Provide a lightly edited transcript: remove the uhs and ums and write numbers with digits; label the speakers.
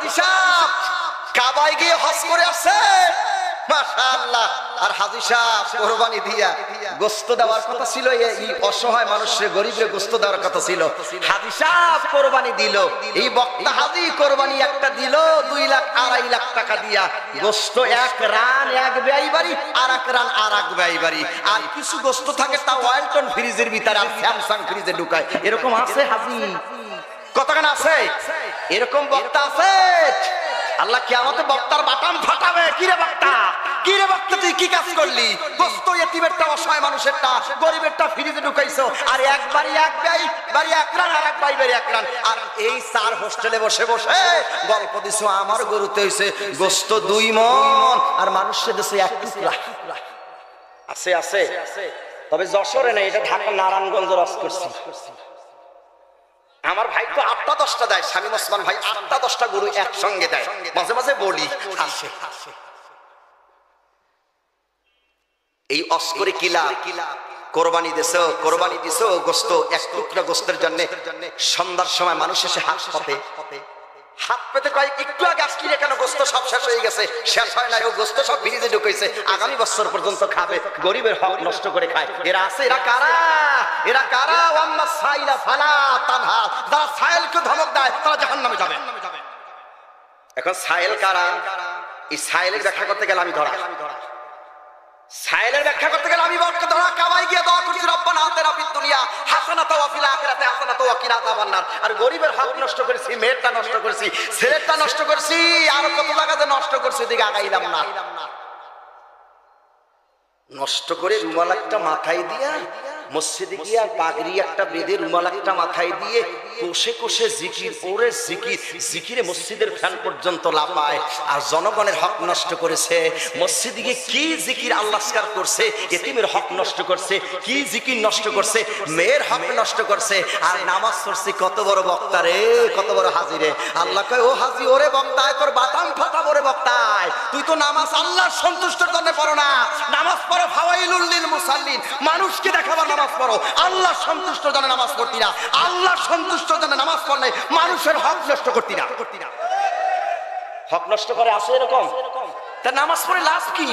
Speaker 1: হাজী সাহেব কাবায় গিয়ে হজ করে আসছে মাশাআল্লাহ। আর হাজী সাহেব কুরবানি দিয়া গোশত দেওয়ার কথা ছিল, এই অসহায় মানুষের গরিবের গোশত দেওয়ার কথা ছিল। হাজী সাহেব কুরবানি দিল, এই বক্তা হাজী কুরবানি একটা দিল 2 লাখ 2.5 লাখ টাকা দিয়া। গোশত এক রান এক ব্যয় বাড়ি, আর এক রান আর এক ব্যয় বাড়ি। আর কিছু গোশত থাকে তা ওয়ালটন ফ্রিজের ভিতরে আর স্যামসাং ফ্রিজে ঢুকায়। এরকম আছে হাজী? কতক্ষণ আছে? এরকম বক্তা আছে? আল্লাহ কিয়ামতে বক্তার বাটাম ফাটাবে। কিরে বক্তা, কিরে বক্তা তুই কি কাজ করলি? গোশত এতিমেরটা অসহায় মানুষেরটা গরিবেরটা ফ্রিজে ঢুকাইছো, আর একবারই এক ব্যয় বাড়ি এক রান আর এক বাড়ি বাড়ি এক রান। আর এই 4 হোস্টেলে বসে বসে গল্প দিছো আমার গরুতে হইছে গোশত 2 মণ আর মানুষের দেশে 1 টুকরা। আছে আছে, তবে যশোরে না, এটা ঢাকা নারায়ণগঞ্জ রস করছি। আমার ভাই তো 8টা 10টা দেয়, শামীম ওসমান ভাই 8টা 10টা গরু একসঙ্গে দেয়। মাঝে মাঝে বলি আসে এই অস্করে কিলা কোরবানি দিছো, কোরবানি দিছো গোশত 1 টুকরা গোশতের জন্য। সন্ধ্যার সময় মানুষ এসে হাত পেতে কয় একটু আগে আসলে কেন গোশত সব শেষ হয়ে গেছে? শেষ হয় না, ও গোশত সব ফ্রিজে ঢুকাইছে, আগামী বছর পর্যন্ত খাবে। গরিবের হক নষ্ট করে খায়। এরা আছে, এরা কারা? এরা কারা? ওয়াম্মা সাইলা ফালা তানহা, যারা সাইলকে ধমক দেয় তারা জাহান্নামে যাবে। এখন সাইল কারা? এই সাইলের ব্যাখ্যা করতে গেলে আমি ধরা, সাইলের ব্যাখ্যা করতে গেলে আমি বলকে ধরা। কাবায় গিয়ে দোয়া করছি রব্বানা আতিনা ফিদ দুনিয়া হাসানাতাও ওয়া ফিল আখিরাতি হাসানাতাও ওয়া কিনা আযাবান্নার। আর গরিবের হক নষ্ট করেছি, মেয়েরটা নষ্ট করেছি, ছেলেরটা নষ্ট করেছি, আর কত জায়গাতে নষ্ট করেছি, দিকে আগাইলাম না। নষ্ট করে রুমাল একটা মাথায় দিয়া মসজিদে গিয়ে পাগড়ি একটা বেঁধে রুমাল একটা মাথায় দিয়ে কোষে কোষে জিকির, ওরে জিকির, জিকিরে মসজিদের ফ্যান পর্যন্ত লাফায়। আর জনগণের হক নষ্ট করেছে। মসজিদে গিয়ে কি জিকির আল্লাহস্কার করছে, এতিমের হক নষ্ট করছে, কি জিকির নষ্ট করছে, মেয়ের হক নষ্ট করছে। আর নামাজ পড়ছে। কত বড় বক্তা রে, কত বড় হাজী রে। আল্লাহ কয় ও হাজী, ওরে বক্তায় তোর বাদাম ফাটাবো রে বক্তায়। তুই তো নামাজ আল্লাহর সন্তুষ্টের জন্য পড়ো না, নামাজ পড়ো ফাওয়াইলুল লিল মুসাল্লিন, মানুষকে দেখাবার নামাজ পড়ো, আল্লাহ সন্তুষ্টর জন্য নামাজ পড়তি না। আল্লাহ সন্তুষ্টর জন্য নামাজ পড়লে মানুষের হক নষ্ট করতি না। হক নষ্ট করে আসে এরকম, তা নামাজ পড়ে লাভ কি?